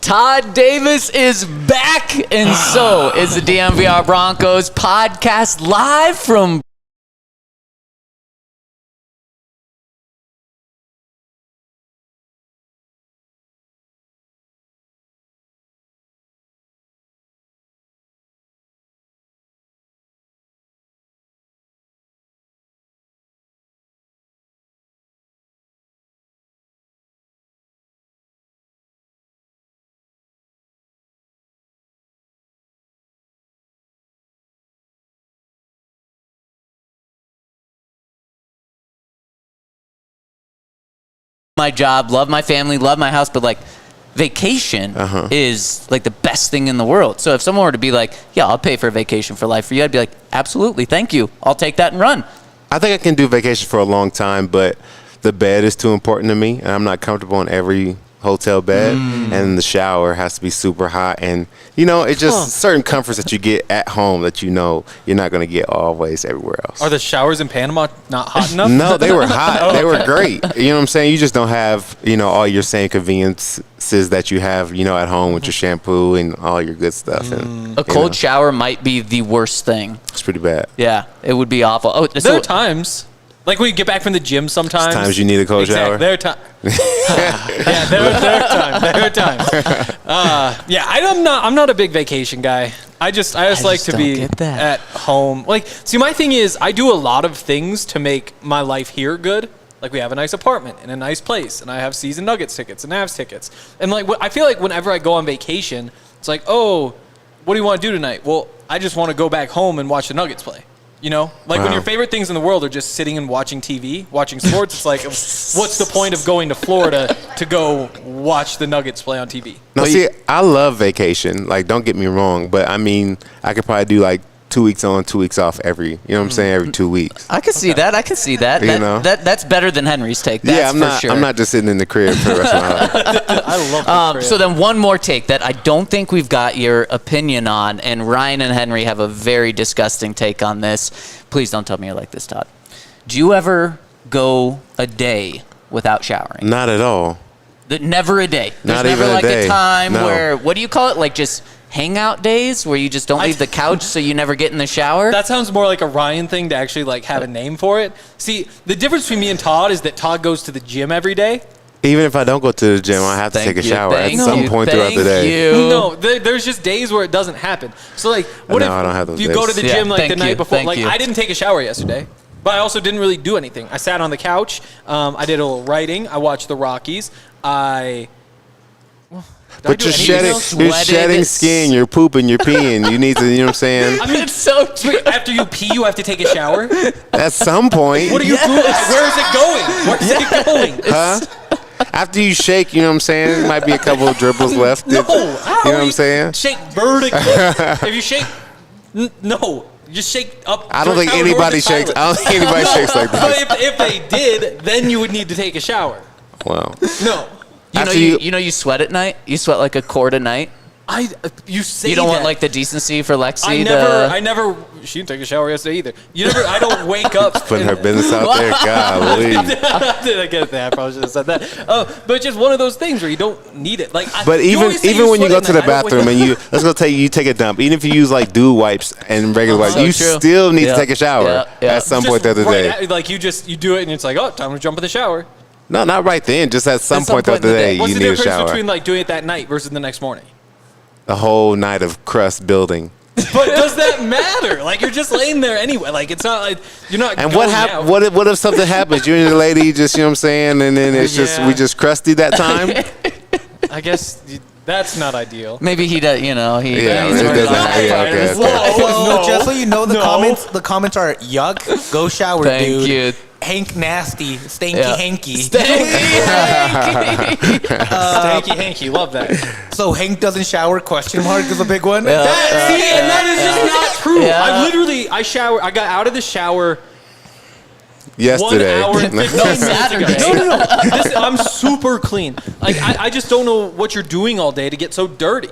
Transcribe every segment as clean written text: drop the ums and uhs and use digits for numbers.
Todd Davis is back, and so is the DNVR Broncos podcast live from my job, love my family, love my house, but like vacation is like the best thing in the world. So if someone were to be like, yeah, I'll pay for a vacation for life for you, I'd be like, absolutely, thank you. I'll take that and run. I think I can do vacation for a long time, but the bed is too important to me, and I'm not comfortable in every hotel bed, and the shower has to be super hot, and it's just certain comforts that you get at home that you're not going to get always everywhere else. Are the showers in Panama not hot enough? No, they were hot. They were great. You know what I'm saying? You just don't have all your same conveniences that you have at home with your shampoo and all your good stuff. And a cold shower might be the worst thing. It's pretty bad. Yeah, it would be awful. Oh, there are times. Like when you get back from the gym sometimes. Sometimes you need a cold shower. There are times. Yeah, there are times. I'm not a big vacation guy. I just like to be at home. Like, see, my thing is I do a lot of things to make my life here good. Like, we have a nice apartment and a nice place, and I have season Nuggets tickets and Avs tickets. And like, I feel like whenever I go on vacation, it's like, oh, what do you want to do tonight? Well, I just want to go back home and watch the Nuggets play. When your favorite things in the world are just sitting and watching TV, watching sports, it's like, what's the point of going to Florida to go watch the Nuggets play on TV? No, see, I love vacation. Like, don't get me wrong, but I mean, I could probably do like 2 weeks on, 2 weeks off every 2 weeks. I can see that. I can see that. That's better than Henry's take. That's for sure. I'm not just sitting in the crib for the rest of my life. I love the crib. So then one more take that I don't think we've got your opinion on, and Ryan and Henry have a very disgusting take on this. Please don't tell me you're like this, Todd. Do you ever go a day without showering? Not at all. Never a day. There's Not never even like a day. A time No. where, what do you call it? Like just hangout days where you just don't leave the couch so you never get in the shower? That sounds more like a Ryan thing to actually like have a name for it. See, the difference between me and Todd is that Todd goes to the gym every day. Even if I don't go to the gym, I have to take a shower at some point throughout the day. No, there's just days where it doesn't happen. So like, what if I don't have those you days. go to the gym like the night before? Thank Like, you. I didn't take a shower yesterday, but I also didn't really do anything. I sat on the couch. I did a little writing. I watched the Rockies. But you're shedding skin, you're pooping, you're peeing. You need to, you know what I'm saying? I mean, it's so true. After you pee, you have to take a shower? At some point. What are you doing? Where is it going? Where's it going? Huh? After you shake, you know what I'm saying? There might be a couple of dribbles left. No. You know what I'm saying? Shake vertically. If you shake, no. Just shake up. I don't think anybody shakes. I don't think anybody shakes like this. But if they did, then you would need to take a shower. Wow. No. You sweat at night? You sweat like a quart a night? You say you don't that. want like the decency for Lexi I never. She didn't take a shower yesterday either. I don't wake up. Putting her business out there. Golly. I get that. I probably should have said that. But it's just one of those things where you don't need it. But even when you go to the bathroom and you take a dump, even if you use like dew wipes and regular wipes, you still need to take a shower at some point the other day. Like you do it and it's like, oh, time to jump in the shower. No, not right then. Just at some point the other day, What's you the need a difference shower. between like doing it that night versus the next morning? A whole night of crust building. But does that matter? Like, you're just laying there anyway. Like, it's not like you're not. And going out. what if something happens? You and your lady just, you know what I'm saying, and then it's we just crusty that time. I guess that's not ideal. Maybe he does. He doesn't. No, just so you know, the comments are yuck. Go shower, Thank dude. you. Hank Nasty, Stanky Yeah. Hanky. Stanky Hanky, love that. So Hank doesn't shower? Question mark is a big one. And that is just not true. Yeah. I got out of the shower Yesterday. 1 hour and 15 No, minutes ago. Saturday. No. I'm super clean. Like I just don't know what you're doing all day to get so dirty.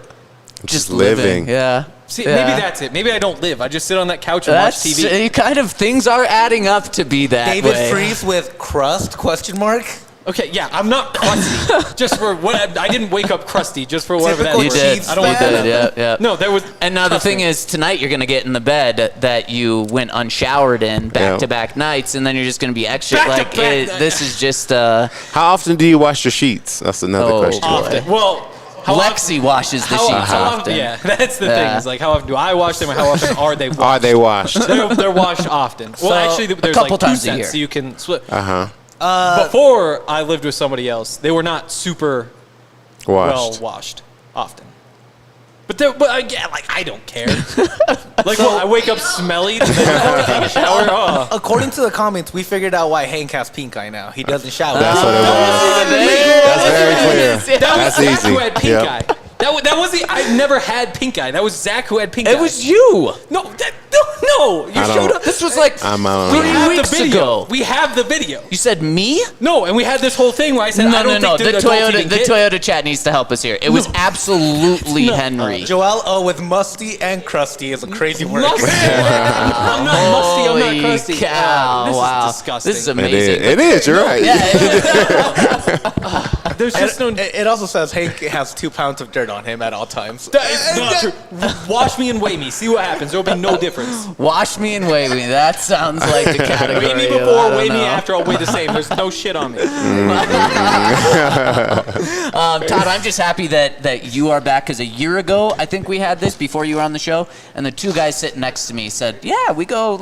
Just living. Yeah. See, Yeah. maybe that's it. Maybe I don't live. I just sit on that couch and watch That's TV. kind of things are adding up to be that David way. Freeze with crust? Question mark. Okay, yeah, I'm not crusty. Just for what I didn't wake up crusty. Just for whatever that Typical You is. did. Chiefs I don't You want fan. that. did. Yeah. No, there was. And now the trust thing me. is, tonight you're gonna get in the bed that you went unshowered in back-to-back nights, and then you're just gonna be extra. Back-to-back nights. This is just. How often do you wash your sheets? That's another Oh, question. boy. often. Well, how Lexi washes the How, sheets how often. Yeah, that's the thing. Yeah. Is like how often do I wash them, or how often are they washed? Are they washed? They're washed often. Well, actually, there's couple like 2 times a sets, year. so you can split. Uh-huh. Before I lived with somebody else, they were not super well Washed. washed often. I don't care. I wake up smelly, then I take a shower. Oh. According to the comments, we figured out why Hank has pink eye now. He doesn't shower. That's what it was. That's very clear. That was That's Zach easy. who had pink Yep. eye. That was the. I've never had pink eye. That was Zach who had pink eye. It was you. no. You I showed don't- up. This was like I'm out. We Three have weeks the video. ago. We have the video. You said me? No, and we had this whole thing where I said, I don't No. think The adults even Toyota chat needs to help us here. It was absolutely Henry. Joel O with musty and crusty is a crazy word. Musty. I'm not musty. I'm Holy not crusty. cow! This Wow, is disgusting. this is It amazing. is. It is. You're right. There's just no. It also says Hank has 2 pounds of dirt on him at all times. That is not true. Wash me and weigh me. See what happens. There'll be no difference. Wash me and weigh me. That sounds like the category. Weigh me of, I before, don't weigh me know. after. I'll weigh the same. There's no shit on me. Todd, I'm just happy that you are back because a year ago, I think we had this before you were on the show, and the 2 guys sitting next to me said, "Yeah, we go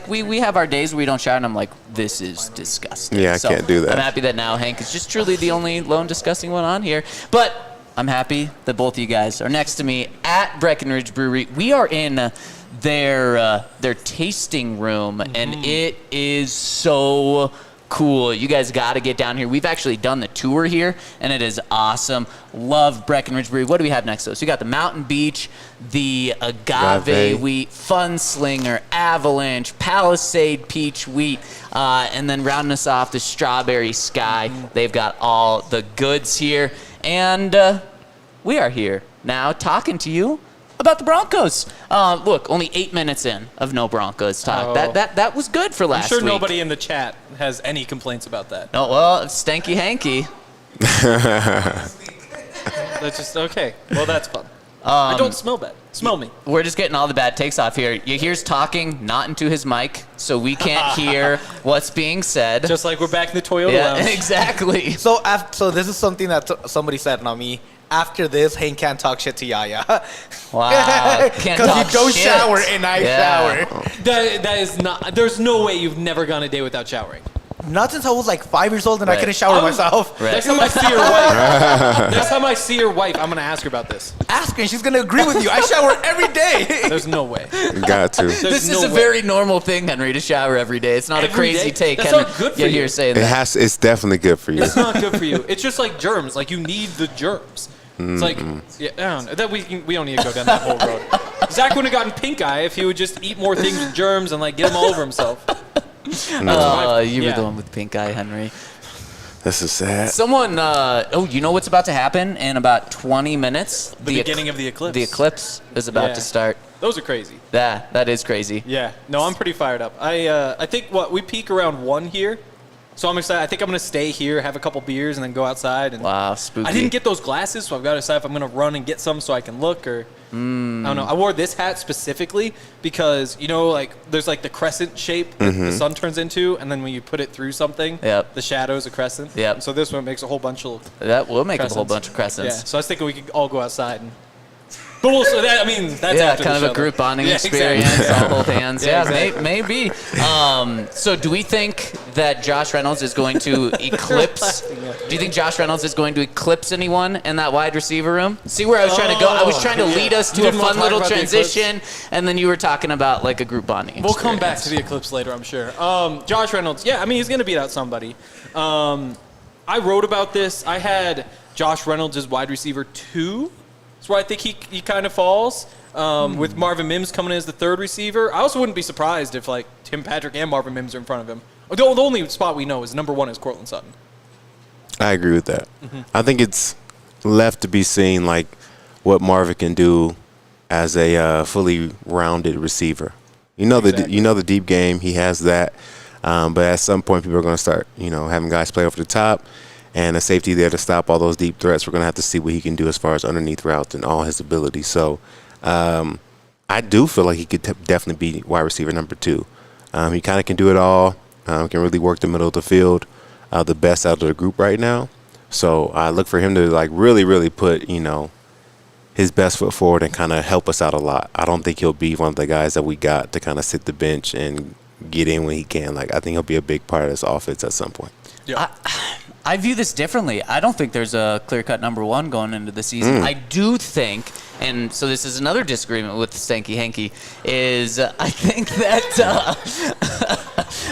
we have our days where we don't shower," and I'm like, "This is disgusting." Yeah, I can't do that. I'm happy that now Hank is just truly the only lone disgusting one on here, but I'm happy that both of you guys are next to me at Breckenridge Brewery. We are in their tasting room, and it is so cool. You guys got to get down here. We've actually done the tour here, and it is awesome. Love Breckenridge Brewery. What do we have next to us? We got the Mountain Beach, the Agave Agave. Wheat, Fun Slinger, Avalanche, Palisade Peach Wheat, and then rounding us off, the Strawberry Sky. They've got all the goods here, and we are here now talking to you about the Broncos. Look, only 8 minutes in of no Broncos talk. Oh. That was good for I'm last sure week. nobody in the chat has any complaints about that. Oh, well, it's Stanky Hanky. That's just okay. Well, that's fun. I don't smell bad. Smell me. We're just getting all the bad takes off here. You hear's talking not into his mic, so we can't hear what's being said. Just like we're back in the Toyota yeah, lounge. exactly. So this is something that somebody said, not me. After this, Hank can't talk shit to Yaya. Wow. Can't Because talk you don't shit. shower and I Yeah. shower. That is not. There's no way you've never gone a day without showering. Not since I was like 5 years old and I Right. couldn't shower myself. Right. Next time I see your wife, I'm gonna ask her about this. Ask her and she's going to agree with you. I shower every day. There's no way. Got to. There's This no is a way. very normal thing, Henry, to shower every day. It's not a Every crazy day? take. That's Henry. not good for You're you. here saying It that. has. It's definitely good for you. It's not good for you. It's just like germs. Like you need the germs. It's like, yeah, I don't know. That we don't need to go down that whole road. Zach wouldn't have gotten pink eye if he would just eat more things with germs and like get them all over himself. You were Yeah. the one with pink eye, Henry. This is sad. Someone, you know what's about to happen in about 20 minutes? The beginning of the eclipse. The eclipse is about Yeah. to start. Those are crazy. That is crazy. Yeah. No, I'm pretty fired up. I think we peak around 1 here. So I'm excited. I think I'm going to stay here, have a couple beers, and then go outside. And Wow, spooky. I didn't get those glasses, so I've got to decide if I'm going to run and get some so I can look or I don't know. I wore this hat specifically because, like there's like the crescent shape that the sun turns into, and then when you put it through something, Yep. the shadow's a crescent. Yep. So this one makes a whole bunch of That will make a whole crescents. bunch of Yeah. crescents. So I was thinking we could all go outside and But that's after kind the of a group bonding experience. Exactly. All hold hands. Exactly. Maybe. So do we think that Josh Reynolds is going to eclipse? Do you think Josh Reynolds is going to eclipse anyone in that wide receiver room? See where I was trying to go? I was trying to lead us to a fun little transition, and then you were talking about like a group bonding experience. We'll come back to the eclipse later, I'm sure. Josh Reynolds, he's going to beat out somebody. I wrote about this. I had Josh Reynolds as wide receiver 2. That's where I think he kind of falls. With Marvin Mims coming in as the 3rd receiver. I also wouldn't be surprised if like Tim Patrick and Marvin Mims are in front of him. The only spot we know is number 1 is Courtland Sutton. I agree with that. I think it's left to be seen like what Marvin can do as a fully rounded receiver. The deep game, he has that. But at some point, people are going to start, having guys play over the top and a safety there to stop all those deep threats. We're going to have to see what he can do as far as underneath routes and all his abilities. So I do feel like he could definitely be wide receiver number 2. He kind of can do it all. Can really work the middle of the field, the best out of the group right now. So I look for him to like really, really put, his best foot forward and kind of help us out a lot. I don't think he'll be one of the guys that we got to kind of sit the bench and get in when he can. Like, I think he'll be a big part of this offense at some point. Yeah. I view this differently. I don't think there's a clear-cut number 1 going into the season. I do think, and so this is another disagreement with Stanky Hanky, is I think that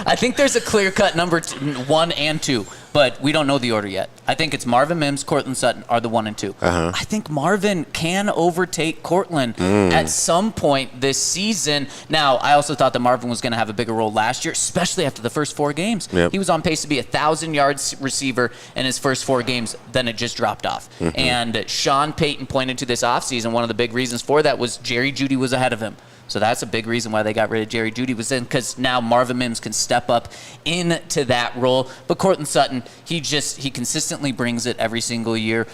I think there's a clear-cut number 1 and 2, but we don't know the order yet. I think it's Marvin Mims, Courtland Sutton are the 1 and 2. I think Marvin can overtake Courtland at some point this season. Now, I also thought that Marvin was going to have a bigger role last year, especially after the first 4 games. Yep. He was on pace to be a 1,000-yard receiver in his first 4 games, then it just dropped off. And Sean Payton pointed to this offseason, one of the big reasons for that was Jerry Jeudy was ahead of him. So that's a big reason why they got rid of Jerry Jeudy, was in because now Marvin Mims can step up into that role. But Courtland Sutton, he consistently brings it every single year,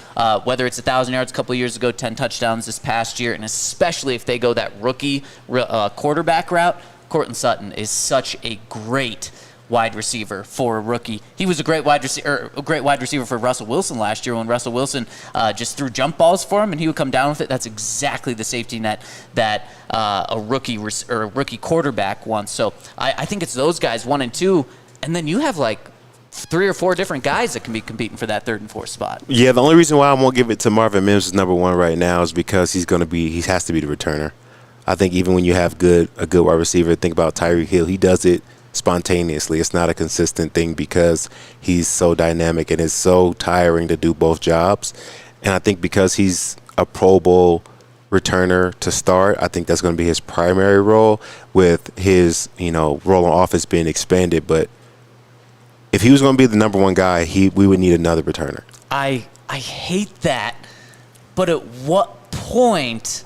whether it's 1,000 yards a couple of years ago, 10 touchdowns this past year, and especially if they go that rookie quarterback route, Courtland Sutton is such a great wide receiver for a rookie. He was a great wide receiver for Russell Wilson last year when Russell Wilson just threw jump balls for him and he would come down with it. That's exactly the safety net that a rookie quarterback wants. So I think it's those guys 1 and 2, and then you have like 3 or 4 different guys that can be competing for that 3rd and 4th spot. Yeah, the only reason why I won't give it to Marvin Mims as number 1 right now is because he has to be the returner. I think even when you have a good wide receiver, think about Tyreek Hill. He does it spontaneously. It's not a consistent thing because he's so dynamic and it's so tiring to do both jobs. And I think because he's a Pro Bowl returner to start, I think that's going to be his primary role, with his role on offense being expanded. But if he was going to be the number 1 guy, we would need another returner. I hate that, but at what point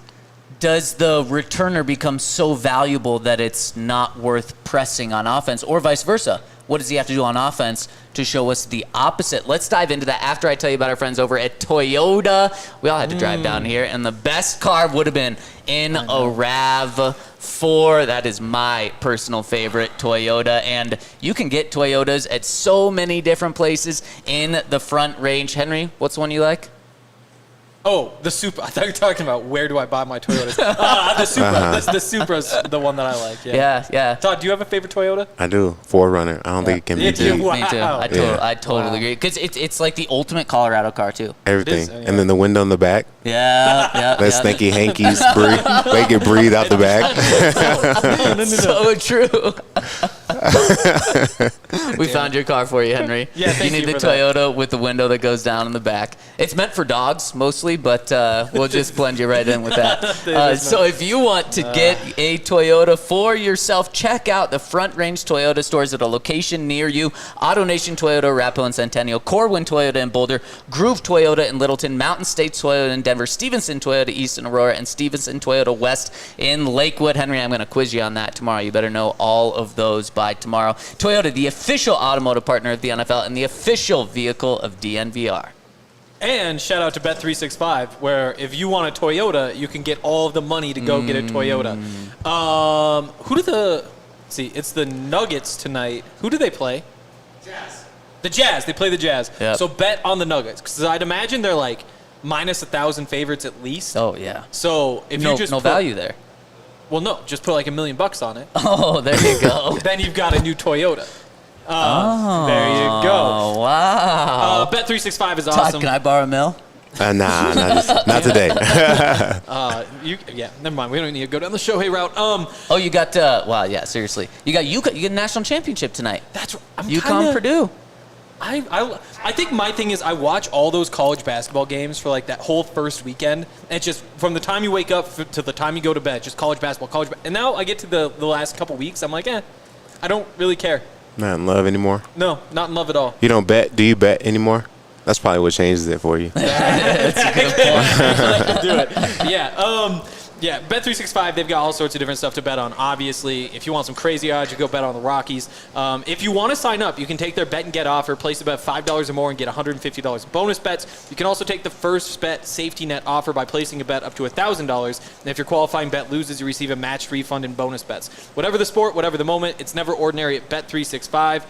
does the returner become so valuable that it's not worth pressing on offense, or vice versa? What does he have to do on offense to show us the opposite? Let's dive into that after I tell you about our friends over at Toyota. We all had to drive down here, and the best car would have been in a RAV4. That is my personal favorite, Toyota, and you can get Toyotas at so many different places in the Front Range. Henry, what's the one you like? Oh, the Supra. I thought you were talking about where do I buy my Toyotas. The Supra. The Supra's the one that I like. Yeah. Todd, do you have a favorite Toyota? I do. 4Runner. I don't think it can be beat. Me too. I totally agree. Because it's like the ultimate Colorado car, too. Everything. And then the window in the back. Yeah. Let Stinky Hankies breathe. They can breathe out the back. So true. We found your car for you, Henry. Yeah, thank you need you the for that. Toyota with the window that goes down in the back. It's meant for dogs mostly, but we'll just blend you right in with that. So if you want to get a Toyota for yourself, check out the Front Range Toyota stores at a location near you. AutoNation Toyota, Arapahoe and Centennial, Corwin Toyota in Boulder, Groove Toyota in Littleton, Mountain States Toyota in Denver, Stevenson Toyota East in Aurora, and Stevenson Toyota West in Lakewood. Henry, I'm going to quiz you on that tomorrow. You better know all of those by tomorrow. Toyota, the official automotive partner of the NFL and the official vehicle of DNVR. And shout out to Bet365, where if you want a Toyota, you can get all of the money to go get a Toyota. It's the Nuggets tonight. Who do they play? Jazz. The Jazz. They play the Jazz. Yep. So bet on the Nuggets, because I'd imagine they're like minus 1,000 favorites at least. Oh, yeah. So if you just no value there. Well, no, just put like $1 million on it. Oh, there you go. Then you've got a new Toyota. There you go. Oh, wow. Bet365 is Todd, awesome. can I borrow a mill? Nah, not today. Never mind. We don't need to go down the Shohei route. Oh, you got, wow, yeah, seriously. You got UConn. You get a national championship tonight. That's I'm UConn, Purdue. I think my thing is I watch all those college basketball games for like that whole first weekend. And it's just from the time you wake up to the time you go to bed, just college basketball, And now I get to the last couple weeks, I'm like, I don't really care. Not in love anymore. No, not in love at all. You don't bet? Do you bet anymore? That's probably what changes it for you. That's a good point. Do it. Yeah. Bet365, they've got all sorts of different stuff to bet on. Obviously, if you want some crazy odds, you go bet on the Rockies. If you want to sign up, you can take their bet and get offer, place a bet $5 or more and get $150 in bonus bets. You can also take the first bet safety net offer by placing a bet up to $1,000. And if your qualifying bet loses, you receive a matched refund in bonus bets. Whatever the sport, whatever the moment, it's never ordinary at Bet365.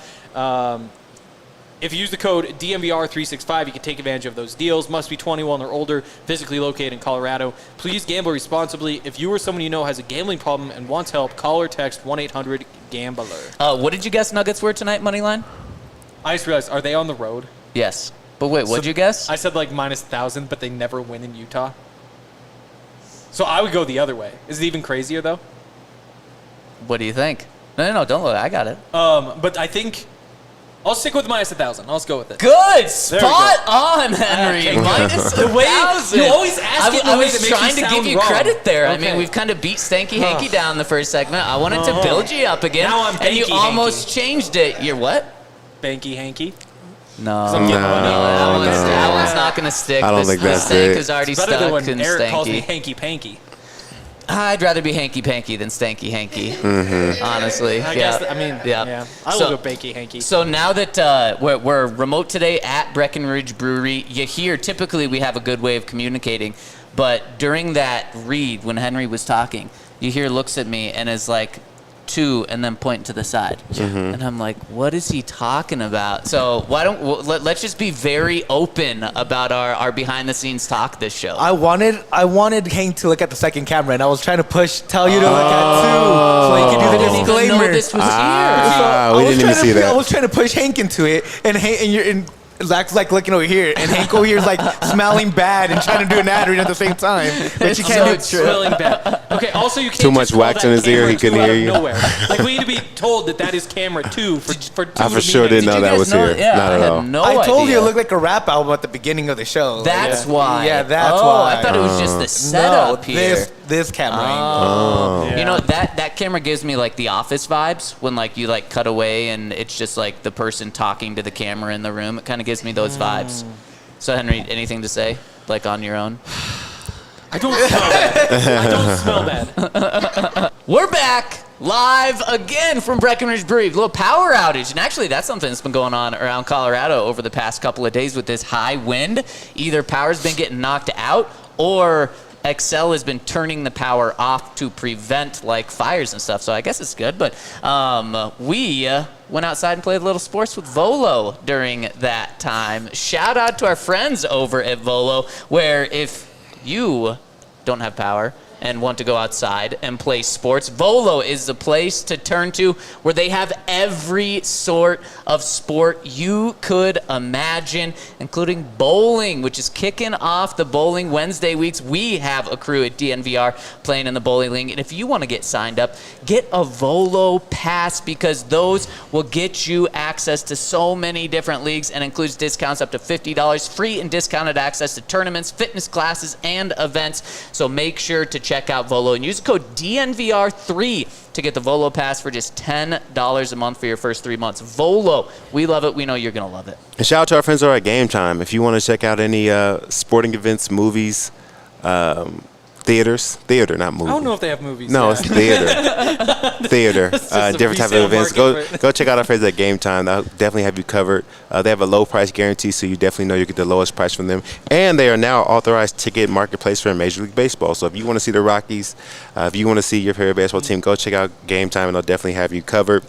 If you use the code DNVR365, you can take advantage of those deals. Must be 21 or older, physically located in Colorado. Please gamble responsibly. If you or someone you know has a gambling problem and wants help, call or text 1-800-GAMBLER. What did you guess Nuggets were tonight, Moneyline? I just realized, are they on the road? Yes. But wait, what'd you guess? I said like minus 1,000, but they never win in Utah. So I would go the other way. Is it even crazier, though? What do you think? No, don't look. I got it. But I think I'll stick with minus 1,000. I'll just go with it. Good. Spot on, Henry. Minus The way 1,000. you always ask it in a I way was that makes trying you to give sound you wrong. credit there. I Okay. mean, we've kind of beat Stanky Hanky down the first segment. I wanted to build you up again. Now I'm and you Banky almost changed it. You're what? Banky hanky. No, I'm getting money. that one's not going to stick. I don't think the that's stank it. is already It's better than stuck when and Eric calls me stanky. hanky panky. I'd rather be hanky panky than stanky hanky. Honestly, I yeah. guess. I mean, yeah. I So- will go banky hanky. So now that we're remote today at Breckenridge Brewery, you hear typically we have a good way of communicating, but during that read when Henry was talking, you hear looks at me and is like, two, and then point to the side. And I'm like, what is he talking about? So let's just be very open about our behind the scenes talk this show. I wanted Hank to look at the second camera, and I was trying to tell you to look at two, so you could do I the didn't even know disclaimer. this was here. We didn't even see that. I was trying to push Hank into it, and Zach's like looking over here, and Hank over here is like smelling bad and trying to do an ad read at the same time. But you can't do it. Smelling bad. Okay. Also, you can't Too much just call wax that in his ear, camera he couldn't two out hear of you. Nowhere. Like we need to be told that is camera two for two. I for to sure be didn't know Did you that guys was know? here. Yeah, Not I at had all. no I told you idea. it looked like a rap album at the beginning of the show. That's why. Yeah, that's oh, why. I thought it was just the setup here. This camera Yeah. You know, that camera gives me like the Office vibes when like you like cut away and it's just like the person talking to the camera in the room. It kind of gives me those vibes. So Henry, anything to say like on your own? I don't smell bad. I don't smell bad. We're back live again from Breckenridge Brewery. A little power outage. And actually, that's something that's been going on around Colorado over the past couple of days with this high wind. Either power's been getting knocked out or Excel has been turning the power off to prevent like fires and stuff. So I guess it's good. But we went outside and played a little sports with Volo during that time. Shout out to our friends over at Volo, where if you don't have power and want to go outside and play sports, Volo is the place to turn to, where they have every sort of sport you could imagine, including bowling, which is kicking off the Bowling Wednesday weeks. We have a crew at DNVR playing in the bowling league, and if you want to get signed up, get a Volo pass, because those will get you access to so many different leagues and includes discounts up to $50, free and discounted access to tournaments, fitness classes, and events. So make sure to check out Volo and use the code DNVR3 to get the Volo pass for just $10 a month for your first 3 months. Volo, we love it. We know you're going to love it. And shout out to our friends over at Game Time. If you want to check out any sporting events, movies, theater, not movies. I don't know if they have movies. No, yeah. it's theater, just a different type of resale events. market Go check out our friends at Game Time. They'll definitely have you covered. They have a low price guarantee, so you definitely know you get the lowest price from them. And they are now authorized ticket marketplace for Major League Baseball. So if you want to see the Rockies, if you want to see your favorite baseball team, go check out Game Time, and they'll definitely have you covered.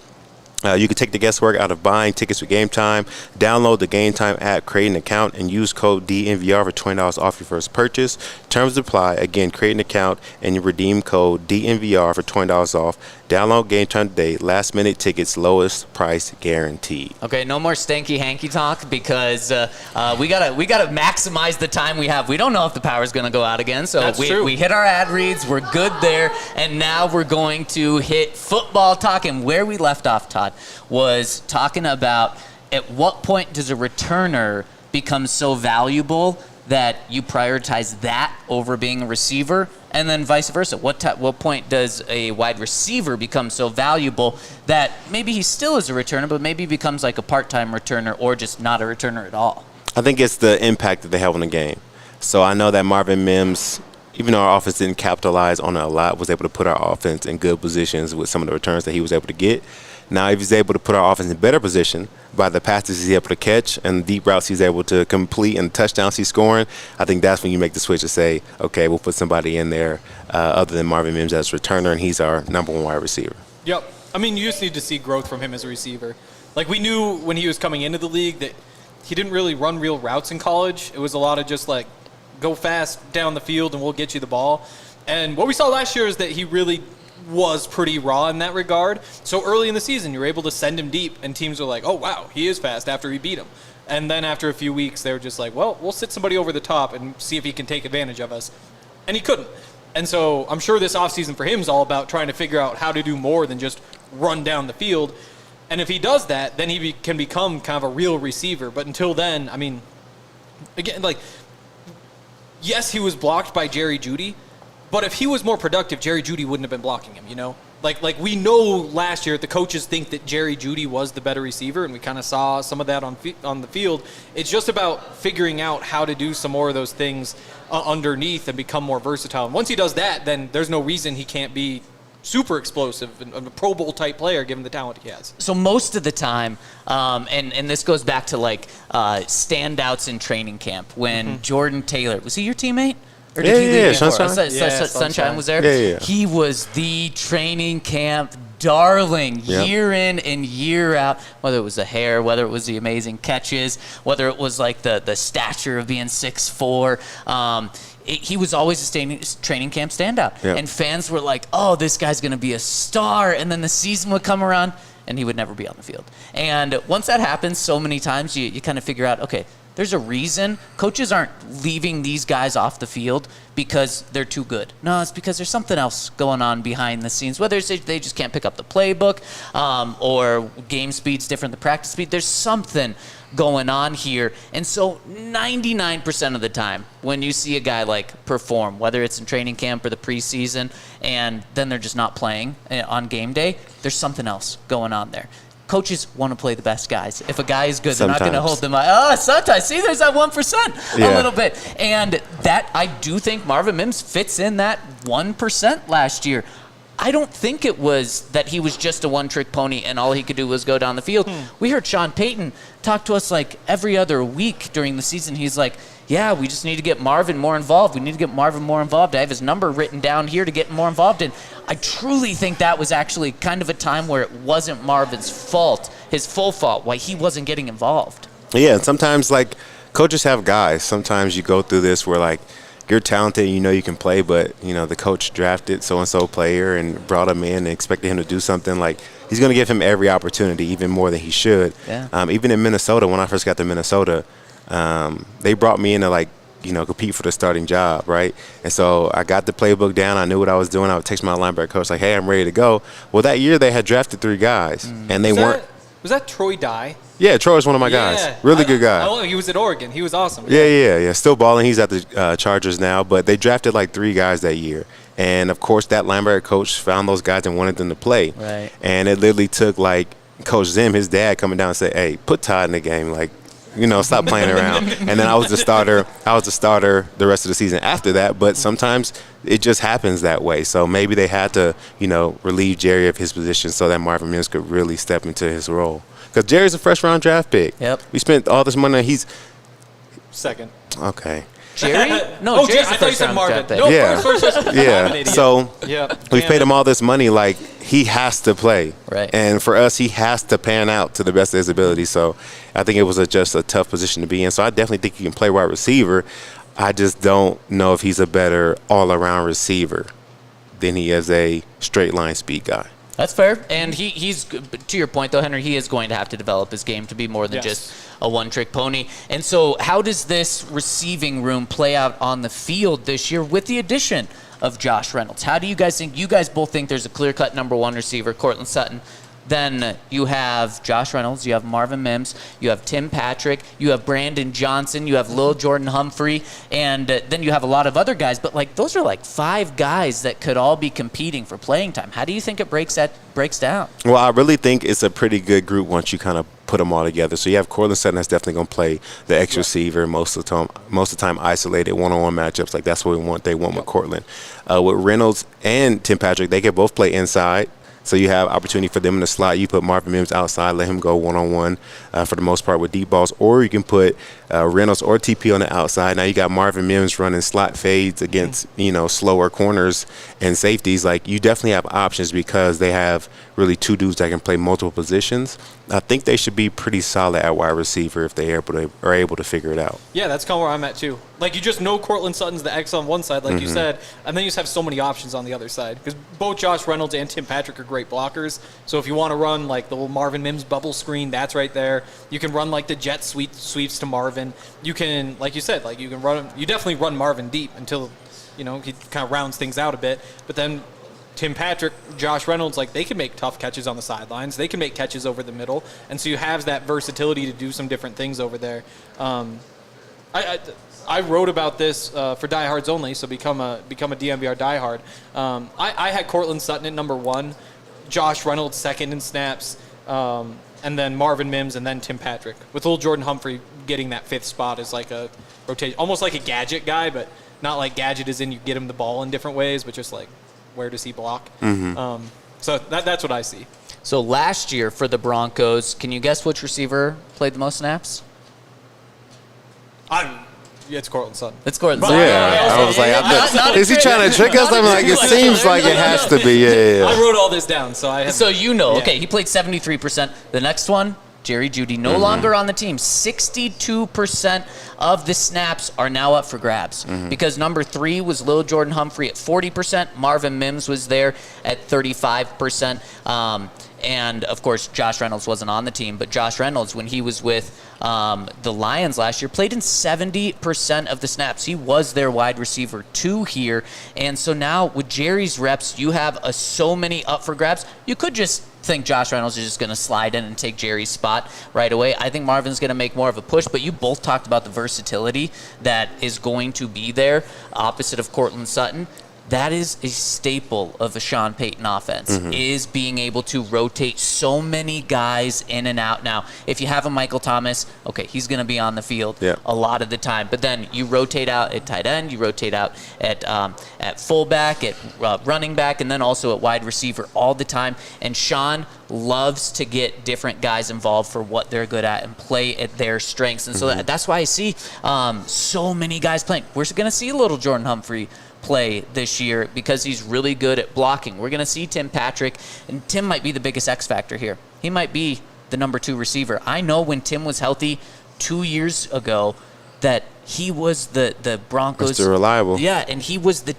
You can take the guesswork out of buying tickets for Game Time. Download the Game Time app, create an account, and use code DNVR for $20 off your first purchase. Terms apply. Again, create an account and you redeem code DNVR for $20 off. Download Game Time today. Last minute tickets, lowest price guaranteed. Okay, no more stanky hanky talk because we gotta maximize the time we have. We don't know if the power's gonna go out again, so we hit our ad reads. We're good there, and now we're going to hit football talk. And where we left off, Todd, was talking about at what point does a returner become so valuable that you prioritize that over being a receiver, and then vice versa. What point does a wide receiver become so valuable that maybe he still is a returner, but maybe becomes like a part-time returner or just not a returner at all? I think it's the impact that they have on the game. So I know that Marvin Mims, even though our offense didn't capitalize on it a lot, was able to put our offense in good positions with some of the returns that he was able to get. Now, if he's able to put our offense in better position by the passes he's able to catch and the deep routes he's able to complete and the touchdowns he's scoring, I think that's when you make the switch to say, okay, we'll put somebody in there other than Marvin Mims as a returner, and he's our number one wide receiver. Yep. I mean, you just need to see growth from him as a receiver. Like, we knew when he was coming into the league that he didn't really run real routes in college. It was a lot of just, like, go fast down the field and we'll get you the ball. And what we saw last year is that he really was pretty raw in that regard. So early in the season, you were able to send him deep, and teams were like, oh, wow, he is fast after we beat him. And then after a few weeks, they were just like, well, we'll sit somebody over the top and see if he can take advantage of us. And he couldn't. And so I'm sure this offseason for him is all about trying to figure out how to do more than just run down the field. And if he does that, then he can become kind of a real receiver. But until then, I mean, again, like, yes, he was blocked by Jerry Jeudy, but if he was more productive, Jerry Jeudy wouldn't have been blocking him, you know? Like we know last year the coaches think that Jerry Jeudy was the better receiver, and we kind of saw some of that on the field. It's just about figuring out how to do some more of those things underneath and become more versatile. And once he does that, then there's no reason he can't be super explosive and a Pro Bowl type player given the talent he has. So most of the time, and this goes back to like standouts in training camp when Jordan Taylor, was he your teammate? Or did he leave Sunshine. Sunshine was there. Yeah. He was the training camp darling year in and year out, whether it was the hair, whether it was the amazing catches, whether it was like the stature of being 6'4". He was always a training camp standout. Yep. And fans were like, oh, this guy's going to be a star. And then the season would come around and he would never be on the field. And once that happens so many times, you kind of figure out, okay, there's a reason. Coaches aren't leaving these guys off the field because they're too good. No, it's because there's something else going on behind the scenes. Whether it's they just can't pick up the playbook or game speed's different than practice speed. There's something going on here. And so 99% of the time when you see a guy like perform, whether it's in training camp or the preseason, and then they're just not playing on game day, there's something else going on there. Coaches want to play the best guys. If a guy is good, they're not going to hold them. Sometimes. See, there's that 1% a little bit. And that, I do think Marvin Mims fits in that 1% last year. I don't think it was that he was just a one-trick pony and all he could do was go down the field. We heard Sean Payton talk to us like every other week during the season. He's like, yeah, we just need to get Marvin more involved. We need to get Marvin more involved. I have his number written down here to get more involved. And I truly think that was actually kind of a time where it wasn't Marvin's fault, his full fault, why he wasn't getting involved. Yeah, and sometimes, like, coaches have guys. Sometimes you go through this where, like, you're talented, you know you can play, but, you know, the coach drafted so-and-so player and brought him in and expected him to do something. Like, he's going to give him every opportunity, even more than he should. Yeah. Even in Minnesota, when I first got to Minnesota, they brought me in to, like, you know, compete for the starting job, right? And so I got the playbook down. I knew what I was doing. I would text my linebacker coach, like, hey, I'm ready to go. Well, that year they had drafted 3 guys, and they weren't. Was that Troy Dye? Yeah, Troy was one of my guys. Really good guy. Oh, he was at Oregon. He was awesome. Yeah. Still balling. He's at the Chargers now. But they drafted like 3 guys that year. And, of course, that linebacker coach found those guys and wanted them to play. Right. And it literally took, like, Coach Zim, his dad, coming down and say, hey, put Todd in the game. Like, you know, stop playing around. And then I was the starter. The rest of the season after that. But sometimes it just happens that way. So maybe they had to, you know, relieve Jerry of his position so that Marvin Mims could really step into his role. Because Jerry's a first-round draft pick. Yep. We spent all this money. He's second. Okay. Jerry? No, Oh, Jerry's I the thought you first said round Marvin. draft pick. No, Yeah. first. I'm an Yeah. idiot. So Yeah. we Damn paid it. him all this money. Like, he has to play. Right. And for us, he has to pan out to the best of his ability. So I think it was just a tough position to be in. So I definitely think he can play wide receiver. I just don't know if he's a better all-around receiver than he is a straight line speed guy. That's fair. And he's, to your point, though, Henry, he is going to have to develop his game to be more than just a one-trick pony. And so how does this receiving room play out on the field this year with the addition of Josh Reynolds? How do you guys think? You guys both think there's a clear-cut number one receiver, Courtland Sutton. Then you have Josh Reynolds, you have Marvin Mims, you have Tim Patrick, you have Brandon Johnson, you have Lil Jordan Humphrey, and then you have a lot of other guys. But like those are like 5 guys that could all be competing for playing time. How do you think it breaks down? Well, I really think it's a pretty good group once you kind of put them all together. So you have Courtland Sutton that's definitely going to play the X receiver most of the time isolated one-on-one matchups. Like that's what they want with Courtland. With Reynolds and Tim Patrick, they can both play inside. So you have opportunity for them in the slot. You put Marvin Mims outside, let him go one-on-one for the most part with deep balls. Or you can put Reynolds or TP on the outside. Now you got Marvin Mims running slot fades against, slower corners and safeties. Like, you definitely have options because they have really 2 dudes that can play multiple positions. I think they should be pretty solid at wide receiver if they are able to figure it out. Yeah, that's kind of where I'm at, too. Like, you just know Courtland Sutton's the X on one side, like you said, and then you just have so many options on the other side. Because both Josh Reynolds and Tim Patrick are great blockers. So if you want to run, like, the little Marvin Mims bubble screen, that's right there. You can run, like, the jet sweeps to Marvin. You can, like you said, like, you can run – you definitely run Marvin deep until, he kind of rounds things out a bit. But then Tim Patrick, Josh Reynolds, like, they can make tough catches on the sidelines. They can make catches over the middle. And so you have that versatility to do some different things over there. I wrote about this for diehards only, so become a DNVR diehard. I had Courtland Sutton at number 1, Josh Reynolds second in snaps, and then Marvin Mims, and then Tim Patrick. With Lil Jordan Humphrey getting that 5th spot as like a rotation, almost like a gadget guy, but not like gadget as in you get him the ball in different ways, but just like where does he block? So that's what I see. So last year for the Broncos, can you guess which receiver played the most snaps? It's Courtland Sutton. It's Courtland But- Sutton. Yeah, I was like, Not a is he trick. trying to trick us? I'm like, it seems like it has to be. Yeah. I wrote all this down, so I have. So Yeah. okay, he played 73%. The next one, Jerry Jeudy, no longer on the team. 62% of the snaps are now up for grabs because number 3 was Lil Jordan Humphrey at 40%. Marvin Mims was there at 35%. And, of course, Josh Reynolds wasn't on the team, but Josh Reynolds, when he was with the Lions last year, played in 70% of the snaps. He was their wide receiver 2 here. And so now with Jerry's reps, you have so many up for grabs. You could just think Josh Reynolds is just going to slide in and take Jerry's spot right away. I think Marvin's going to make more of a push, but you both talked about the versatility that is going to be there opposite of Courtland Sutton. That is a staple of a Sean Payton offense, is being able to rotate so many guys in and out. Now, if you have a Michael Thomas, okay, he's going to be on the field a lot of the time. But then you rotate out at tight end, you rotate out at fullback, at running back, and then also at wide receiver all the time. And Sean loves to get different guys involved for what they're good at and play at their strengths. And so that's why I see so many guys playing. We're going to see a little Jordan Humphrey play this year because he's really good at blocking. We're going to see Tim Patrick, and Tim might be the biggest X factor here. He might be the number 2 receiver. I know when Tim was healthy 2 years ago that he was the Broncos. Mr. Reliable. Yeah, and he was the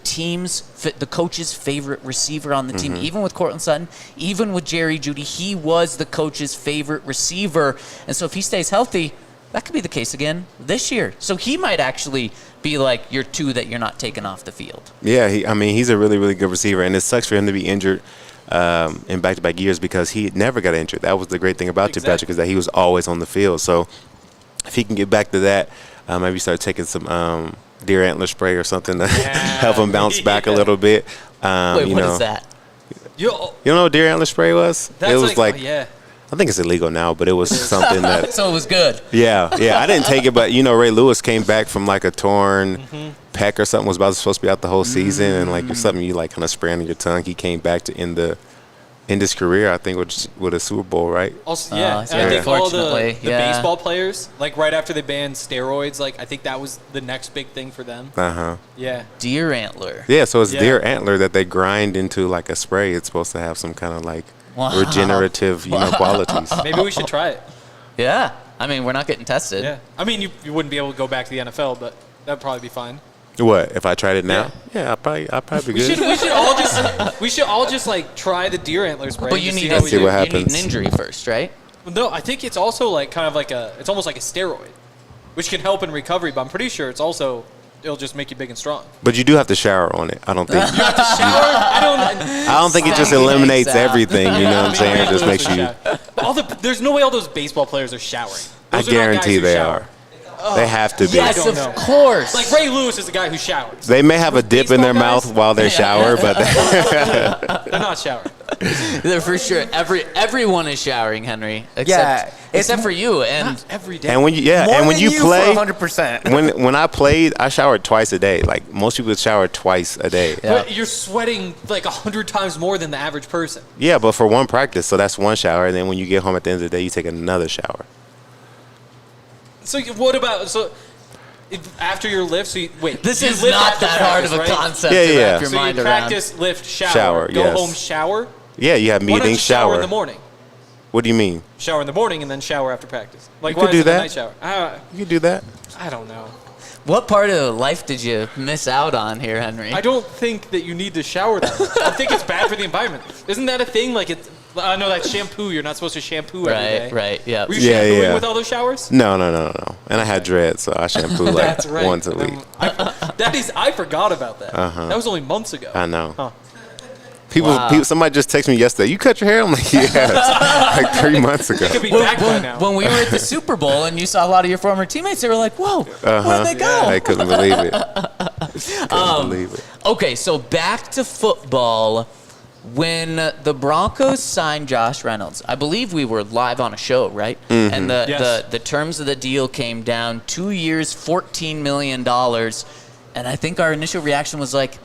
coach's favorite receiver on the team. Even with Courtland Sutton, even with Jerry Jeudy, he was the coach's favorite receiver. And so if he stays healthy, that could be the case again this year. So he might actually be like your 2 that you're not taking off the field. Yeah, he's a really, really good receiver, and it sucks for him to be injured in back-to-back years because he never got injured. That was the great thing about Tim Patrick, is that he was always on the field. So if he can get back to that, maybe start taking some deer antler spray or something to help him bounce back a little bit. Wait, what is that? You don't know what deer antler spray was? That's It was like yeah. I think it's illegal now, but it was something that. So it was good. Yeah. I didn't take it, but Ray Lewis came back from like a torn pec or something, was supposed to be out the whole season, and like something you like kind of spray on your tongue. He came back to end the end his career, I think, with a Super Bowl, right? Also, yeah, and yeah. I think all the Unfortunately, yeah. baseball players, like right after they banned steroids, like I think that was the next big thing for them. Yeah. Deer antler. Yeah, so it's Yeah. deer antler that they grind into like a spray. It's supposed to have some kind of like Wow. regenerative, qualities. Maybe we should try it. Yeah. I mean, we're not getting tested. Yeah. I mean, you wouldn't be able to go back to the NFL, but that'd probably be fine. What if I tried it now? Yeah, I'd probably be good. We should all just like try the deer antler spray. But you and need, see how we do. what you need happens. an injury first, right? No, I think it's also like kind of like it's almost like a steroid, which can help in recovery. But I'm pretty sure it'll just make you big and strong. But you do have to shower on it. I don't think. You have to shower. I don't think it just eliminates everything. You know what I'm saying? It just makes you. There's no way all those baseball players are showering. I Those are not guys guarantee who they shower. are. They have to be. I Yes, don't of know. course. Like Ray Lewis is the guy who showers. They may have a dip in their Baseball mouth guys? while they shower, but They're not showering. They're for sure. Everyone is showering, Henry. Yeah, Except for you. And Not every day. and when you More when than you play, 100%. when I played, I showered twice a day. Like most people shower twice a day. Yeah. But you're sweating like 100 times more than the average person. Yeah, but for one practice, so that's one shower, and then when you get home at the end of the day, you take another shower. So what about after your lift? Wait, this you is lift not after that hard of a practice, right? concept Yeah, to yeah. wrap your So you mind around. practice, lift, shower, Shower, go yes. home, shower. Yeah, you have Why don't you meetings, shower shower. in the morning? What do you mean? Shower in the morning and then shower after practice. Like You why could do is it a that. night shower? You can do that. I don't know. What part of life did you miss out on here, Henry? I don't think that you need to shower that much. I think it's bad for the environment. Isn't that a thing? Like I know that shampoo. You're not supposed to shampoo every day. Right, yeah. Were you Yeah, shampooing yeah. with all those showers? No. And I had dreads, so I shampoo like That's right. once a week. I forgot about that. That was only months ago. I know. Huh. People, somebody just texted me yesterday. You cut your hair? I'm like, yeah, like 3 months ago. It could be back by now. When we were at the Super Bowl and you saw a lot of your former teammates, they were like, whoa, where'd they go? I couldn't believe it. Couldn't believe it. Okay, so back to football. When the Broncos signed Josh Reynolds, I believe we were live on a show, right? Mm-hmm. And Yes. the terms of the deal came down 2 years, $14 million. And I think our initial reaction was like,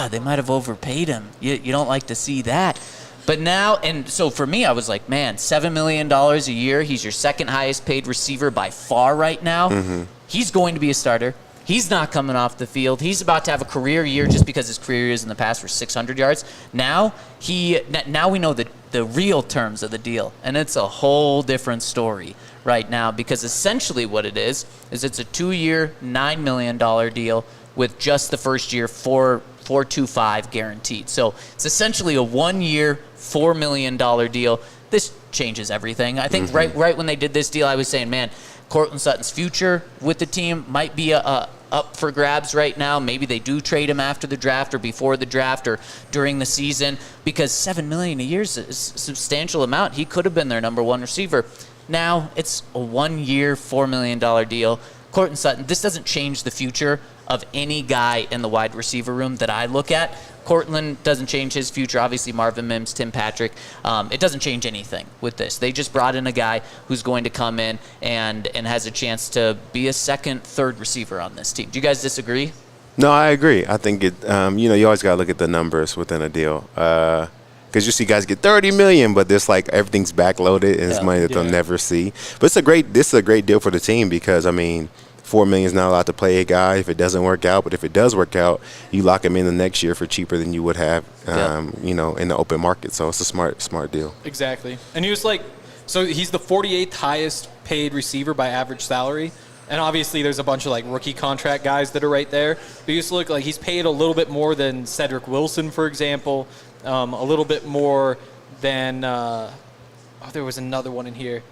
they might have overpaid him. You don't like to see that. But now, and so for me, I was like, man, $7 million a year. He's your second highest paid receiver by far right now. Mm-hmm. He's going to be a starter. He's not coming off the field. He's about to have a career year just because his career years in the past were 600 yards. Now we know the real terms of the deal, and it's a whole different story right now because essentially what it is it's a 2-year, $9 million deal with just the first year $4.25 guaranteed. So it's essentially a 1-year, $4 million deal. This changes everything. I think right when they did this deal, I was saying, man, Courtland Sutton's future with the team might be up for grabs right now. Maybe they do trade him after the draft or before the draft or during the season because $7 million a year is a substantial amount. He could have been their number one receiver. Now it's a 1-year, $4 million deal. Courtland Sutton, this doesn't change the future of any guy in the wide receiver room that I look at. Courtland doesn't change his future. Obviously, Marvin Mims, Tim Patrick. It doesn't change anything with this. They just brought in a guy who's going to come in and has a chance to be a second, third receiver on this team. Do you guys disagree? No, I agree. I think it. You always got to look at the numbers within a deal. Because you see guys get $30 million, but this like everything's backloaded and it's money that they'll never see. But this is a great deal for the team because $4 million is not allowed to play a guy if it doesn't work out. But if it does work out, you lock him in the next year for cheaper than you would have, in the open market. So it's a smart deal. Exactly. And he was he's the 48th highest paid receiver by average salary. And obviously there's a bunch of like rookie contract guys that are right there. But you just look like he's paid a little bit more than Cedric Wilson, for example. A little bit more than there was another one in here.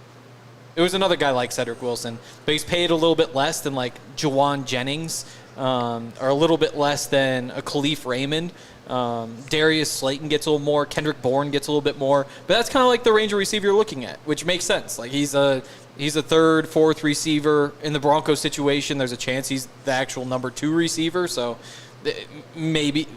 It was another guy like Cedric Wilson, but he's paid a little bit less than like Jawan Jennings, or a little bit less than a Khalif Raymond. Darius Slayton gets a little more. Kendrick Bourne gets a little bit more. But that's kind of like the range of receiver you're looking at, which makes sense. Like he's a third, fourth receiver in the Broncos situation. There's a chance he's the actual number 2 receiver. So maybe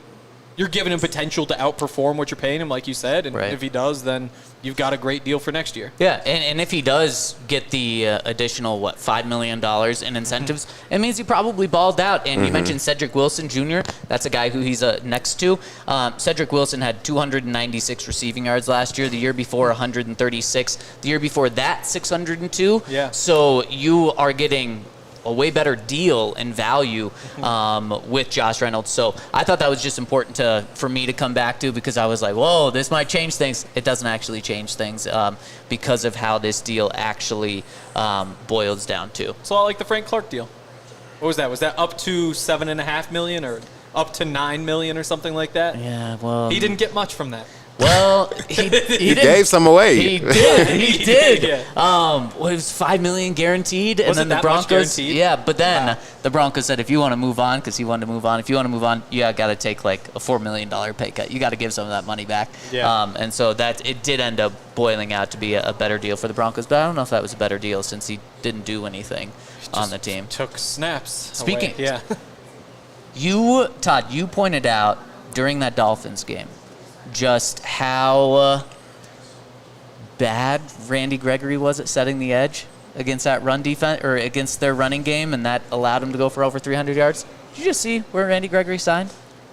you're giving him potential to outperform what you're paying him, like you said. And Right. if he does, then you've got a great deal for next year. Yeah, and if he does get the additional, $5 million in incentives, it means he probably balled out. And you mentioned Cedric Wilson Jr. That's a guy who he's next to. Cedric Wilson had 296 receiving yards last year. The year before, 136. The year before that, 602. Yeah. So you are getting a way better deal and value with Josh Reynolds. So I thought that was just important for me to come back to, because I was like, whoa, this might change things. It doesn't actually change things because of how this deal actually boils down to. It's a lot like the Frank Clark deal. What was that? Was that up to $7.5 million or up to $9 million or something like that? Yeah, well, He didn't get much from that. Well, he He gave some away. He did. He did. Yeah. It was $5 million guaranteed, and Was it then the that much Broncos. guaranteed? Yeah, but then Wow. the Broncos said, if you want to move on, because he wanted to move on. If you want to move on, you got to take like a $4 million pay cut. You got to give some of that money back. Yeah. And so that it did end up boiling out to be a better deal for the Broncos. But I don't know if that was a better deal since he didn't do anything on the team. Took snaps. Speaking- away. Yeah. Todd, you pointed out during that Dolphins game just how bad Randy Gregory was at setting the edge against that run defense, or against their running game, and that allowed him to go for over 300 yards. Did you just see where Randy Gregory signed?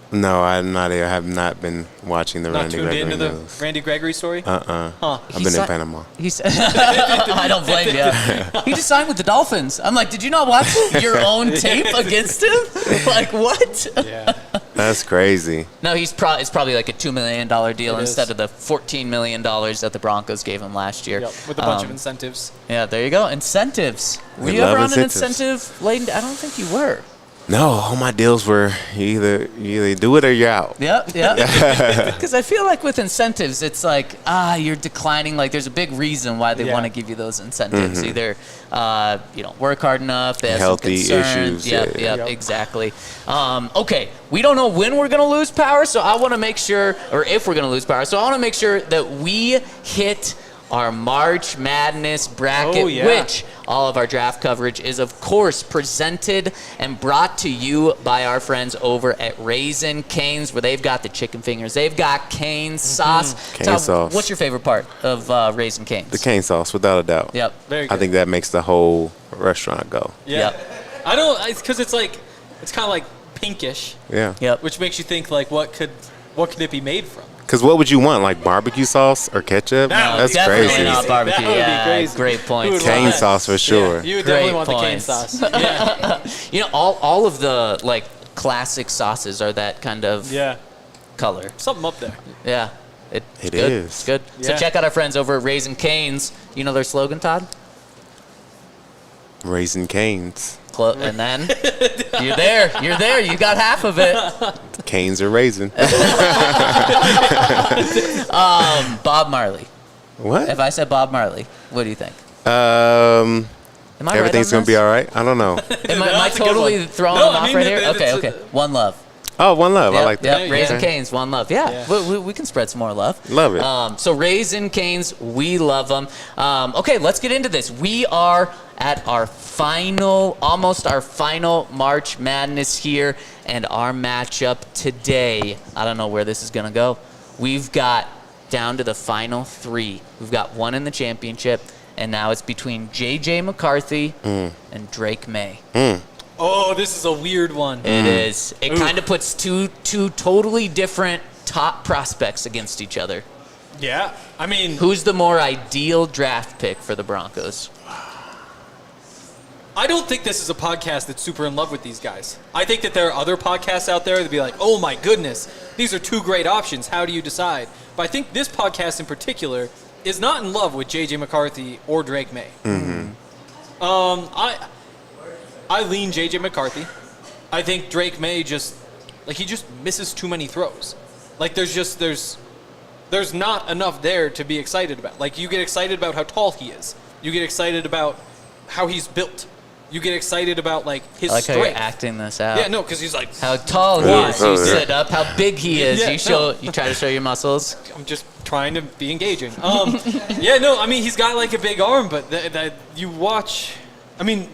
No, I have not been watching the Not Randy tuned Gregory into the news. Randy Gregory story? Huh. I've He been si- in Panama. I don't blame you. He just signed with the Dolphins. I'm like, did you not watch your own tape against him? Like, what? Yeah. That's crazy. No, it's probably like a $2 million deal It is. instead of the $14 million that the Broncos gave him last year. Yep. With a bunch of incentives. Yeah, there you go. Incentives. Were We you ever love on an incentives. incentive laden? I don't think you were. No, all my deals were you either do it or you're out. Yep. Because I feel like with incentives, it's like, you're declining. Like, there's a big reason why they Yeah. want to give you those incentives. Either you don't work hard enough, they have Healthy some concerns. issues, Yep, yeah. yep, exactly. Okay, we don't know when we're going to lose power, so I want to make sure, or if we're going to lose power, so I want to make sure that we hit our March Madness bracket, Oh, yeah. which all of our draft coverage is, of course, presented and brought to you by our friends over at Raisin Cane's, where they've got the chicken fingers. They've got cane sauce. Cane Todd, sauce. What's your favorite part of Raisin Cane's? The cane sauce, without a doubt. Yep. Very good. I think that makes the whole restaurant go. Yeah. Yep. I don't, because it's kind of like pinkish, Yeah. Yep. which makes you think, like, what could it be made from? Because what would you want, like barbecue sauce or ketchup? No, That's definitely crazy. not barbecue. That would be Yeah, crazy. great point. Who would Cane want that? sauce for sure. Yeah, you would Great definitely want the cane points. sauce. Yeah. You know, all of the like classic sauces are that kind of Yeah. color. Something up there. Yeah. It good. is. It's good. So Yeah. check out our friends over at Raisin Cane's. You know their slogan, Todd? Raisin canes. And then you're there. You're there. You got half of it. Canes are raisin. Bob Marley. What? If I said Bob Marley, what do you think? Am I Everything's right on gonna be this? all right. I don't know. Am I That's a good totally one. throwing No, them I off mean, right here? it's Okay. One love. Oh, one love. I Yep, like that. Yep, Raisin Okay. Cane's, one love. Yeah, we can spread some more love. Love it. So Raisin Cane's, we love them. Okay, let's get into this. We are at almost our final March Madness here, and our matchup today, I don't know where this is going to go. We've got down to the final three. We've got one in the championship, and now it's between J.J. McCarthy and Drake Maye. Oh, this is a weird one. It is. It Ooh. kind of puts two totally different top prospects against each other. Yeah. I mean, Who's the more ideal draft pick for the Broncos? I don't think this is a podcast that's super in love with these guys. I think that there are other podcasts out there that be like, oh my goodness, these are two great options. How do you decide? But I think this podcast in particular is not in love with J.J. McCarthy or Drake Maye. I lean J.J. McCarthy. I think Drake Maye just misses too many throws. Like there's not enough there to be excited about. Like you get excited about how tall he is. You get excited about how he's built. You get excited about like his I like how you're strength. acting this out. Yeah, no, because he's like, How tall he Why? is. You sit up. How big he is. Yeah, You try to show your muscles. I'm just trying to be engaging. Yeah, no, I mean he's got like a big arm, but that you watch. I mean,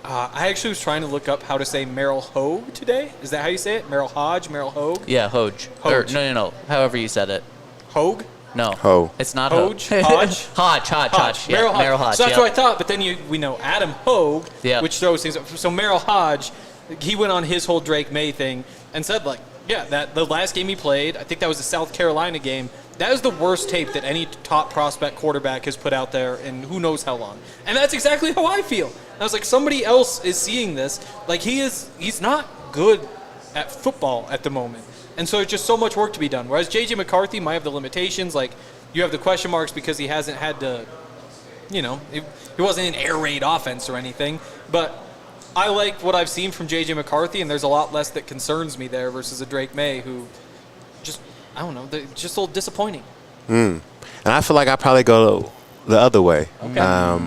I actually was trying to look up how to say Merrill Hogue today. Is that how you say it? Merrill Hodge, Merrill Hogue? Yeah, Hoge. Hoge. No. However you said it. Hogue? No. Ho. It's not Hoge? Hodge. Hodge? Hodge. Yeah, Merrill Hodge. So that's yep. what I thought, but then we know Adam Hogue, Yep. which throws things up. So Merrill Hodge, he went on his whole Drake Maye thing and said, like, yeah, that the last game he played, I think that was the South Carolina game, that is the worst tape that any top prospect quarterback has put out there in who knows how long. And that's exactly how I feel. I was like, somebody else is seeing this. Like, he's not good at football at the moment. And so there's just so much work to be done. Whereas J.J. McCarthy might have the limitations. Like, you have the question marks because he hasn't had to, he wasn't in air raid offense or anything. But I like what I've seen from J.J. McCarthy, and there's a lot less that concerns me there versus a Drake Maye who just, I don't know, they're just a little disappointing. And I feel like I probably go the other way. Okay.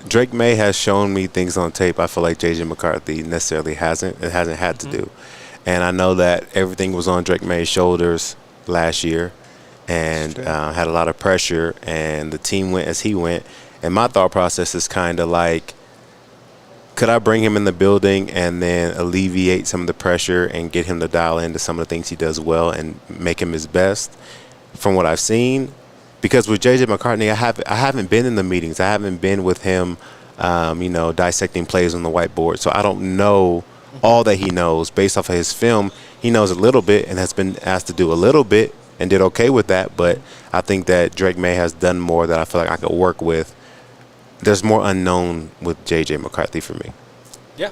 Drake Maye has shown me things on tape I feel like J.J. McCarthy necessarily hasn't had to do. And I know that everything was on Drake Maye's shoulders last year and had a lot of pressure, and the team went as he went. And my thought process is kind of like, could I bring him in the building and then alleviate some of the pressure and get him to dial into some of the things he does well and make him his best from what I've seen? Because with J.J. McCarthy, I haven't been in the meetings. I haven't been with him, dissecting plays on the whiteboard. So I don't know all that he knows based off of his film. He knows a little bit and has been asked to do a little bit and did okay with that. But I think that Drake Maye has done more that I feel like I could work with. There's more unknown with J.J. McCarthy for me. Yeah.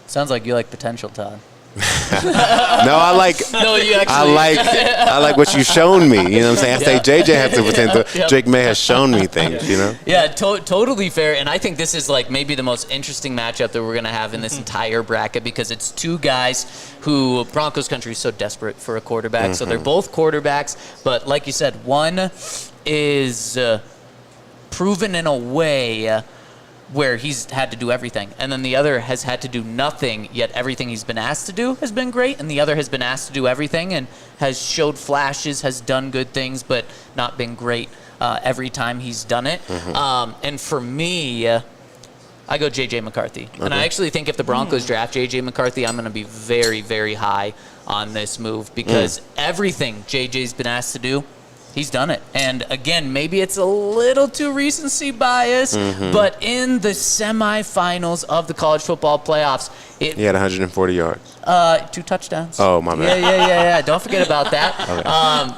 Sounds like you like potential, Todd. No, I like. No, you actually. I like what you've shown me. You know what I'm saying? I say JJ has the potential. Yep. Drake Maye has shown me things. You know. Yeah, totally fair. And I think this is like maybe the most interesting matchup that we're going to have in this entire bracket, because it's two guys who Broncos country is so desperate for a quarterback. So they're both quarterbacks, but like you said, one is proven in a way where he's had to do everything, and then the other has had to do nothing, yet everything he's been asked to do has been great, and the other has been asked to do everything and has showed flashes, has done good things, but not been great every time he's done it. And for me, I go J.J. McCarthy. And I actually think if the Broncos draft J.J. McCarthy, I'm going to be very, very high on this move, because everything J.J.'s been asked to do, he's done it. And again, maybe it's a little too recency bias, but in the semifinals of the college football playoffs, He had 140 yards. 2 touchdowns. Oh, my bad. Yeah. Don't forget about that.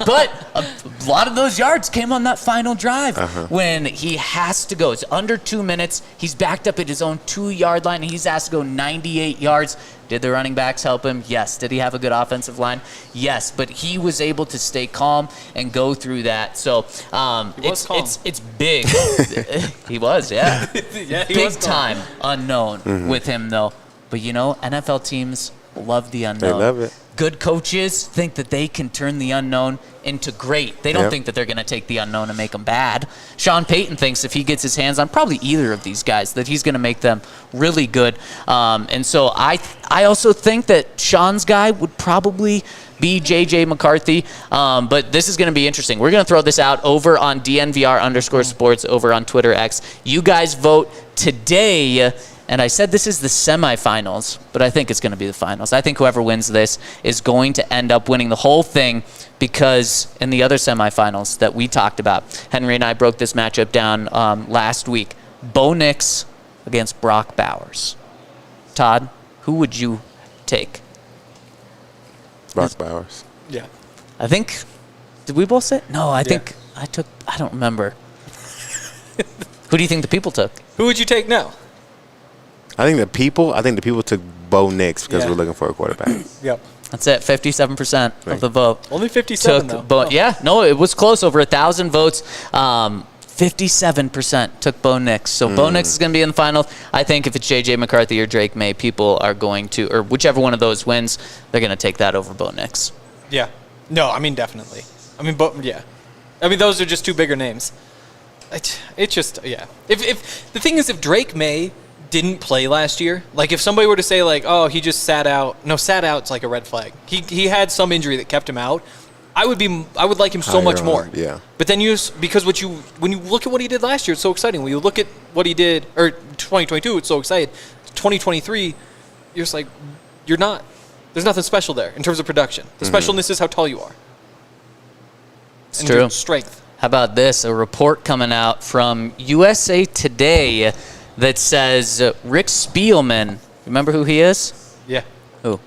But a lot of those yards came on that final drive when he has to go. It's under 2 minutes. He's backed up at his own 2-yard line, and he's asked to go 98 yards. Did the running backs help him? Yes. Did he have a good offensive line? Yes. But he was able to stay calm and go through that. So it's big. He was, yeah. Yeah, he big was calm. time unknown with him, though. But NFL teams love the unknown. They love it. Good coaches think that they can turn the unknown into great. They don't think that they're going to take the unknown and make them bad. Sean Payton thinks if he gets his hands on probably either of these guys, that he's going to make them really good. And so I also think that Sean's guy would probably be J.J. McCarthy. But this is going to be interesting. We're going to throw this out over on DNVR_sports over on Twitter X. You guys vote today. And I said this is the semifinals, but I think it's going to be the finals. I think whoever wins this is going to end up winning the whole thing, because in the other semifinals that we talked about, Henry and I broke this matchup down last week. Bo Nix against Brock Bowers. Todd, who would you take? Brock Bowers. Yeah. I think, did we both say? No, I think I don't remember. Who do you think the people took? Who would you take now? I think the people took Bo Nix because we're looking for a quarterback. Yep. That's it, 57% of the vote. Only 57, though. Oh. Yeah, no, it was close, over 1,000 votes. 57% took Bo Nix. So Bo Nix is going to be in the finals. I think if it's J.J. McCarthy or Drake Maye, people are going to, or whichever one of those wins, they're going to take that over Bo Nix. Yeah. No, I mean, definitely. I mean, those are just two bigger names. It's just, yeah. If the thing is, if Drake Maye didn't play last year, like if somebody were to say like, oh, he just sat out. No, sat out's like a red flag. He had some injury that kept him out. I would like him so much more. Yeah. But then because when you look at what he did last year, it's so exciting. When you look at what he did, or 2022, it's so exciting. 2023, you're just like, you're not. There's nothing special there in terms of production. The specialness is how tall you are. It's and true. your strength. How about this? A report coming out from USA Today that says Rick Spielman. Remember who he is? Yeah. Who?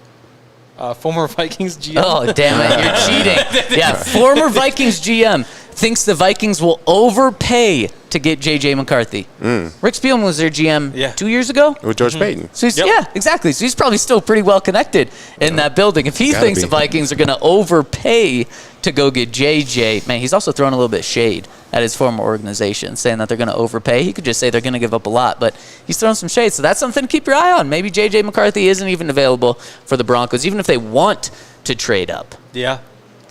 Former Vikings GM. Oh, damn it. You're cheating. Yeah, former Vikings GM thinks the Vikings will overpay to get J.J. McCarthy. Rick Spielman was their GM 2 years ago. With George Payton. So yeah, exactly. So he's probably still pretty well connected in that building. If he thinks the Vikings are going to overpay to go get J.J., man, he's also throwing a little bit of shade at his former organization, saying that they're going to overpay. He could just say they're going to give up a lot, but he's throwing some shade. So that's something to keep your eye on. Maybe J.J. McCarthy isn't even available for the Broncos, even if they want to trade up. Yeah.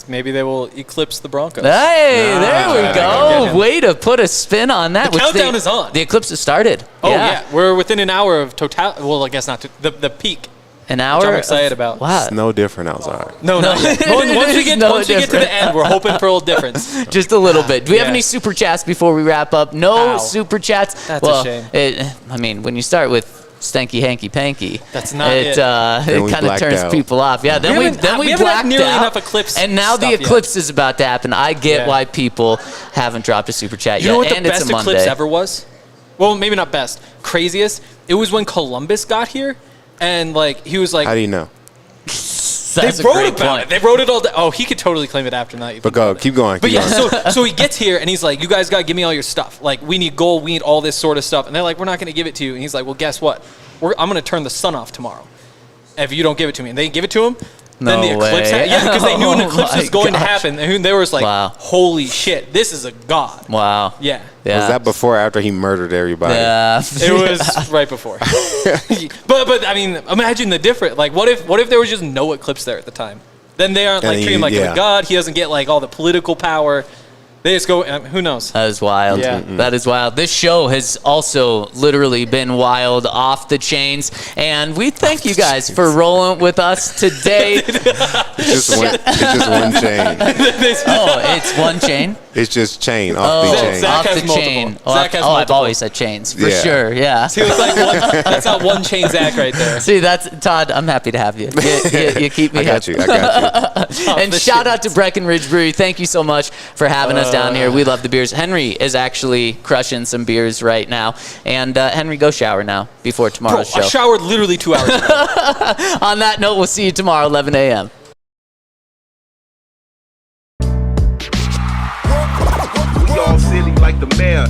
Maybe they will eclipse the Broncos. Hey, there we go. Way to put a spin on that. The countdown is on. The eclipse has started. Oh, yeah. We're within an hour of total. Well, I guess not. The peak. An hour? Which I'm excited about. Wow. It's no different outside. No, not yet. Once we get to the end, we're hoping for a little difference. Just a little bit. Do we have any super chats before we wrap up? No super chats. That's a shame. I mean, when you start with Stanky Hanky Panky, that's not it kind of turns people off. Yeah, then we blacked nearly out. Enough eclipse and now the eclipse is about to happen. I get why people haven't dropped a super chat yet. You know what and the it's best a Monday. eclipse ever was? Well, maybe not best. Craziest. It was when Columbus got here, and like he was like. How do you know? That's they wrote about it. They wrote it all down. Oh, he could totally claim it after that. But go, keep going. But yeah, so he gets here and he's like, "You guys got to give me all your stuff. Like, we need gold, we need all this sort of stuff." And they're like, "We're not going to give it to you." And he's like, "Well, guess what? I'm going to turn the sun off tomorrow if you don't give it to me." And they give it to him. Then the eclipse happened. Yeah, because they knew an eclipse was going to happen. And they was like, "Holy shit, this is a god." Wow. Yeah. Was that before or after he murdered everybody? Yeah. It was right before. but I mean, imagine the difference. Like, what if there was just no eclipse there at the time? Then they aren't like treating him like a god. He doesn't get like all the political power. They just go, who knows? That is wild. Yeah. That is wild. This show has also literally been wild, off the chains. And we thank you guys for rolling with us today. It's just one chain. It's one chain? It's just chain, off the chain. Zach Off has the multiple. chain. Zach has I've multiple. always had chains, for sure, yeah. See, it's like that's not one chain Zach right there. See, that's Todd. I'm happy to have you. You keep me I got happy. you. I got you. And shout out to Breckenridge Brewery. Thank you so much for having us down here. We love the beers. Henry is actually crushing some beers right now. And Henry, go shower now before tomorrow's show. I showered literally 2 hours ago. On that note, we'll see you tomorrow, 11 a.m. We all silly like the mayor.